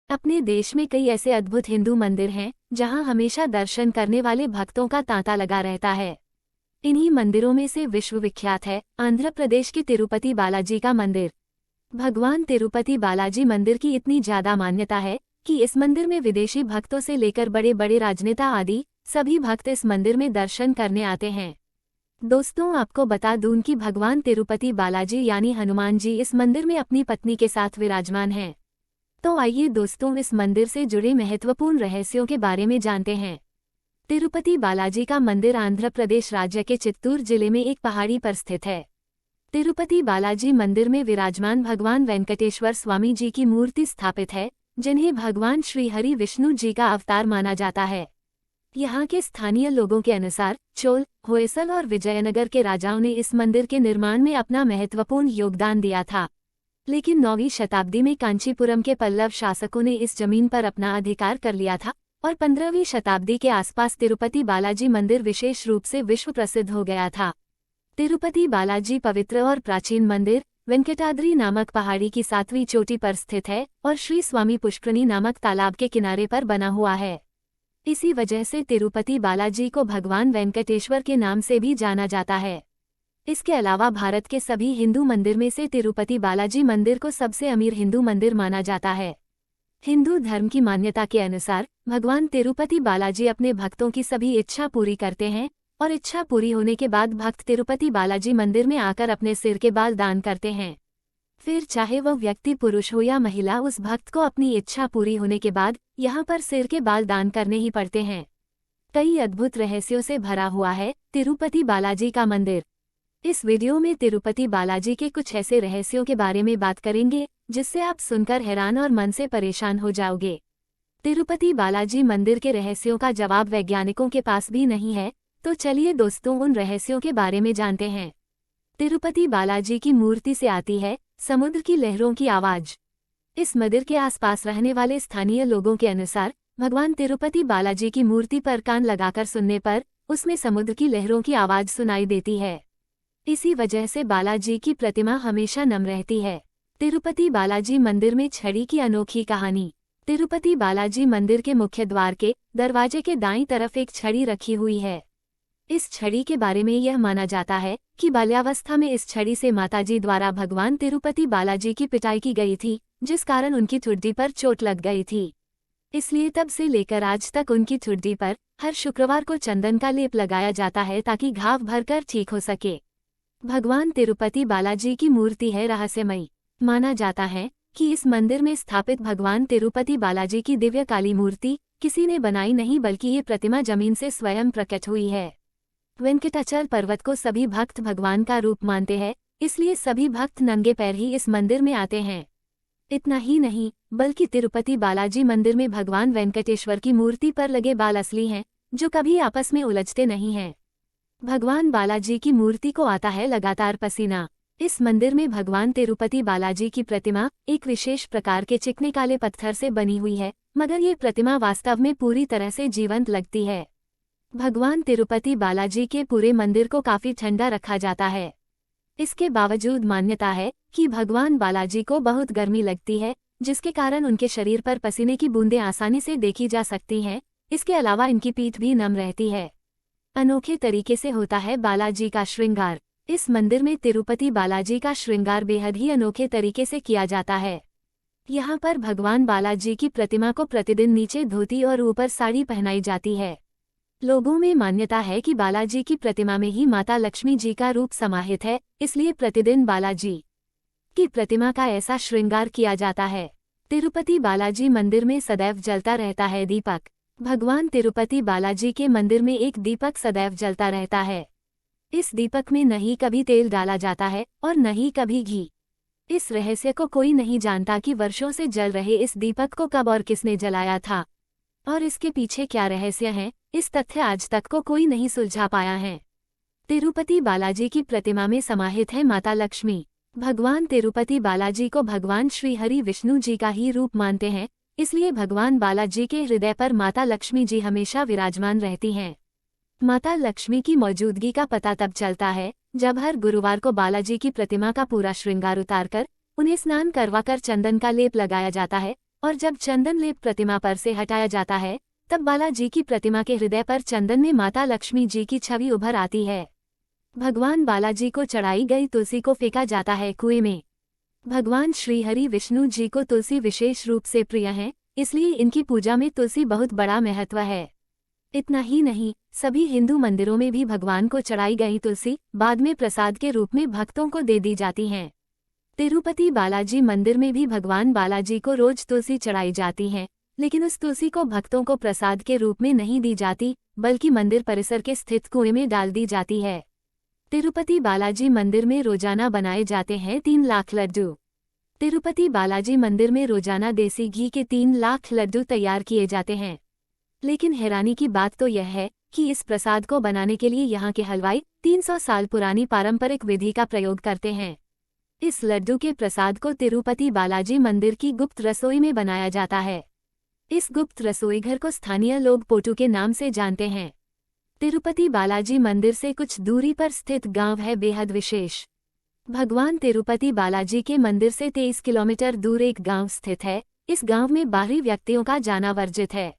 अपने देश में कई ऐसे अद्भुत हिंदू मंदिर हैं जहां हमेशा दर्शन करने वाले भक्तों का तांता लगा रहता है। इन्हीं मंदिरों में से विश्वविख्यात है आंध्र प्रदेश के तिरुपति बालाजी का मंदिर। भगवान तिरुपति बालाजी मंदिर की इतनी ज्यादा मान्यता है कि इस मंदिर में विदेशी भक्तों से लेकर बड़े बड़े राजनेता आदि सभी भक्त इस मंदिर में दर्शन करने आते हैं। दोस्तों, आपको बता दूं कि भगवान तिरुपति बालाजी यानी हनुमान जी इस मंदिर में अपनी पत्नी के साथ विराजमान हैं। तो आइए दोस्तों, इस मंदिर से जुड़े महत्वपूर्ण रहस्यों के बारे में जानते हैं। तिरुपति बालाजी का मंदिर आंध्र प्रदेश राज्य के चित्तूर जिले में एक पहाड़ी पर स्थित है। तिरुपति बालाजी मंदिर में विराजमान भगवान वेंकटेश्वर स्वामी जी की मूर्ति स्थापित है, जिन्हें भगवान श्री हरि विष्णु जी का अवतार माना जाता है। यहाँ के स्थानीय लोगों के अनुसार चोल, होयसल और विजयनगर के राजाओं ने इस मंदिर के निर्माण में अपना महत्वपूर्ण योगदान दिया था, लेकिन 9वीं शताब्दी में कांचीपुरम के पल्लव शासकों ने इस जमीन पर अपना अधिकार कर लिया था और 15वीं शताब्दी के आसपास तिरुपति बालाजी मंदिर विशेष रूप से विश्व प्रसिद्ध हो गया था। तिरुपति बालाजी पवित्र और प्राचीन मंदिर वेंकटाद्रि नामक पहाड़ी की 7वीं चोटी पर स्थित है और श्री स्वामी पुष्करणी नामक तालाब के किनारे पर बना हुआ है। इसी वजह से तिरुपति बालाजी को भगवान वेंकटेश्वर के नाम से भी जाना जाता है। इसके अलावा भारत के सभी हिंदू मंदिर में से तिरुपति बालाजी मंदिर को सबसे अमीर हिंदू मंदिर माना जाता है। हिंदू धर्म की मान्यता के अनुसार भगवान तिरुपति बालाजी अपने भक्तों की सभी इच्छा पूरी करते हैं और इच्छा पूरी होने के बाद भक्त तिरुपति बालाजी मंदिर में आकर अपने सिर के बाल दान करते हैं। फिर चाहे वह व्यक्ति पुरुष हो या महिला, उस भक्त को अपनी इच्छा पूरी होने के बाद यहाँ पर सिर के बाल दान करने ही पड़ते हैं। कई अद्भुत रहस्यों से भरा हुआ है तिरुपति बालाजी का मंदिर। इस वीडियो में तिरुपति बालाजी के कुछ ऐसे रहस्यों के बारे में बात करेंगे जिससे आप सुनकर हैरान और मन से परेशान हो जाओगे। तिरुपति बालाजी मंदिर के रहस्यों का जवाब वैज्ञानिकों के पास भी नहीं है, तो चलिए दोस्तों उन रहस्यों के बारे में जानते हैं। तिरुपति बालाजी की मूर्ति से आती है समुद्र की लहरों की आवाज। इस मंदिर के आसपास रहने वाले स्थानीय लोगों के अनुसार भगवान तिरुपति बालाजी की मूर्ति पर कान लगाकर सुनने पर उसमें समुद्र की लहरों की आवाज सुनाई देती है। इसी वजह से बालाजी की प्रतिमा हमेशा नम रहती है। तिरुपति बालाजी मंदिर में छड़ी की अनोखी कहानी। तिरुपति बालाजी मंदिर के मुख्य द्वार के दरवाजे के दाईं तरफ एक छड़ी रखी हुई है। इस छड़ी के बारे में यह माना जाता है कि बाल्यावस्था में इस छड़ी से माताजी द्वारा भगवान तिरुपति बालाजी की पिटाई की गई थी, जिस कारण उनकी ठुड्डी पर चोट लग गई थी। इसलिए तब से लेकर आज तक उनकी ठुड्डी पर हर शुक्रवार को चंदन का लेप लगाया जाता है ताकि घाव भरकर ठीक हो सके। भगवान तिरुपति बालाजी की मूर्ति है रहस्यमयी। माना जाता है कि इस मंदिर में स्थापित भगवान तिरुपति बालाजी की दिव्य काली मूर्ति किसी ने बनाई नहीं, बल्कि ये प्रतिमा जमीन से स्वयं प्रकट हुई है। वेंकटाचल पर्वत को सभी भक्त भगवान का रूप मानते हैं, इसलिए सभी भक्त नंगे पैर ही इस मंदिर में आते हैं। इतना ही नहीं, बल्कि तिरुपति बालाजी मंदिर में भगवान वेंकटेश्वर की मूर्ति पर लगे बाल असली हैं, जो कभी आपस में उलझते नहीं हैं। भगवान बालाजी की मूर्ति को आता है लगातार पसीना। इस मंदिर में भगवान तिरुपति बालाजी की प्रतिमा एक विशेष प्रकार के चिकने काले पत्थर से बनी हुई है, मगर ये प्रतिमा वास्तव में पूरी तरह से जीवंत लगती है। भगवान तिरुपति बालाजी के पूरे मंदिर को काफी ठंडा रखा जाता है। इसके बावजूद मान्यता है कि भगवान बालाजी को बहुत गर्मी लगती है, जिसके कारण उनके शरीर पर पसीने की बूंदें आसानी से देखी जा सकती हैं। इसके अलावा इनकी पीठ भी नम रहती है। अनोखे तरीके से होता है बालाजी का श्रृंगार। इस मंदिर में तिरुपति बालाजी का श्रृंगार बेहद ही अनोखे तरीके से किया जाता है। यहाँ पर भगवान बालाजी की प्रतिमा को प्रतिदिन नीचे धोती और ऊपर साड़ी पहनाई जाती है। लोगों में मान्यता है कि बालाजी की प्रतिमा में ही माता लक्ष्मी जी का रूप समाहित है, इसलिए प्रतिदिन बालाजी की प्रतिमा का ऐसा श्रृंगार किया जाता है। तिरुपति बालाजी मंदिर में सदैव जलता रहता है दीपक। भगवान तिरुपति बालाजी के मंदिर में एक दीपक सदैव जलता रहता है। इस दीपक में न ही कभी तेल डाला जाता है और न ही कभी घी। इस रहस्य को कोई नहीं जानता कि वर्षों से जल रहे इस दीपक को कब और किसने जलाया था और इसके पीछे क्या रहस्य है, इस तथ्य आज तक को कोई नहीं सुलझा पाया है। तिरुपति बालाजी की प्रतिमा में समाहित है माता लक्ष्मी। भगवान तिरुपति बालाजी को भगवान श्री हरि विष्णु जी का ही रूप मानते हैं, इसलिए भगवान बालाजी के हृदय पर माता लक्ष्मी जी हमेशा विराजमान रहती हैं। माता लक्ष्मी की मौजूदगी का पता तब चलता है जब हर गुरुवार को बालाजी की प्रतिमा का पूरा श्रृंगार उतारकर उन्हें स्नान करवाकर चंदन का लेप लगाया जाता है, और जब चंदन लेप प्रतिमा पर से हटाया जाता है तब बालाजी की प्रतिमा के हृदय पर चंदन में माता लक्ष्मी जी की छवि उभर आती है। भगवान बालाजी को चढ़ाई गई तुलसी को फेंका जाता है कुएं में। भगवान श्रीहरि विष्णु जी को तुलसी विशेष रूप से प्रिय है, इसलिए इनकी पूजा में तुलसी बहुत बड़ा महत्व है। इतना ही नहीं, सभी हिंदू मंदिरों में भी भगवान को चढ़ाई गई तुलसी बाद में प्रसाद के रूप में भक्तों को दे दी जाती हैं। तिरुपति बालाजी मंदिर में भी भगवान बालाजी को रोज तुलसी चढ़ाई जाती है, लेकिन उस तुलसी को भक्तों को प्रसाद के रूप में नहीं दी जाती, बल्कि मंदिर परिसर के स्थित कुएं में डाल दी जाती है। तिरुपति बालाजी मंदिर में रोजाना बनाए जाते हैं 3 लाख लड्डू। तिरुपति बालाजी मंदिर में रोजाना देसी घी के 3 लाख लड्डू तैयार किए जाते हैं। लेकिन हैरानी की बात तो यह है कि इस प्रसाद को बनाने के लिए यहाँ के हलवाई 300 साल पुरानी पारंपरिक विधि का प्रयोग करते हैं। इस लड्डू के प्रसाद को तिरुपति बालाजी मंदिर की गुप्त रसोई में बनाया जाता है। इस गुप्त रसोई घर को स्थानीय लोग पोटू के नाम से जानते हैं। तिरुपति बालाजी मंदिर से कुछ दूरी पर स्थित गांव है बेहद विशेष। भगवान तिरुपति बालाजी के मंदिर से 23 किलोमीटर दूर एक गांव स्थित है। इस गांव में बाहरी व्यक्तियों का जाना वर्जित है।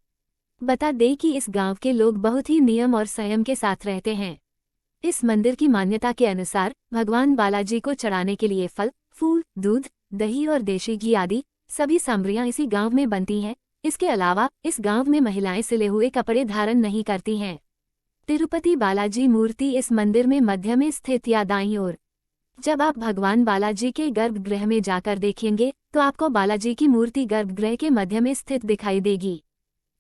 बता दें कि इस गांव के लोग बहुत ही नियम और संयम के साथ रहते हैं। इस मंदिर की मान्यता के अनुसार भगवान बालाजी को चढ़ाने के लिए फल, फूल, दूध, दही और देशी घी आदि सभी सामग्रियां इसी गांव में बनती हैं। इसके अलावा इस गांव में महिलाएं सिले हुए कपड़े धारण नहीं करती हैं। तिरुपति बालाजी मूर्ति इस मंदिर में मध्य में स्थित या दाईं ओर। जब आप भगवान बालाजी के गर्भगृह में जाकर देखेंगे तो आपको बालाजी की मूर्ति गर्भगृह के मध्य में स्थित दिखाई देगी।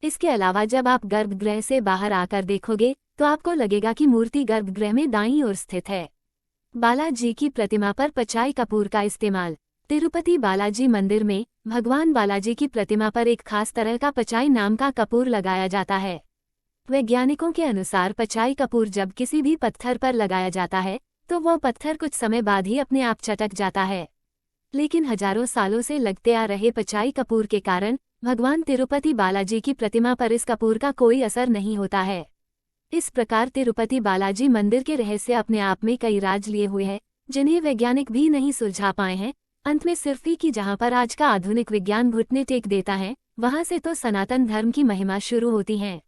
इसके अलावा जब आप गर्भगृह से बाहर आकर देखोगे तो आपको लगेगा कि मूर्ति गर्भगृह में दाईं ओर स्थित है। बालाजी की प्रतिमा पर पचाई कपूर का इस्तेमाल। तिरुपति बालाजी मंदिर में भगवान बालाजी की प्रतिमा पर एक खास तरह का पचाई नाम का कपूर लगाया जाता है। वैज्ञानिकों के अनुसार पचाई कपूर जब किसी भी पत्थर पर लगाया जाता है तो वह पत्थर कुछ समय बाद ही अपने आप चटक जाता है। लेकिन हजारों सालों से लगते आ रहे पचाई कपूर के कारण भगवान तिरुपति बालाजी की प्रतिमा पर इस कपूर का कोई असर नहीं होता है। इस प्रकार तिरुपति बालाजी मंदिर के रहस्य अपने आप में कई राज लिए हुए हैं, जिन्हें वैज्ञानिक भी नहीं सुलझा पाए हैं। अंत में सिर्फ ही कि जहां पर आज का आधुनिक विज्ञान घुटने टेक देता है, वहां से तो सनातन धर्म की महिमा शुरू होती है।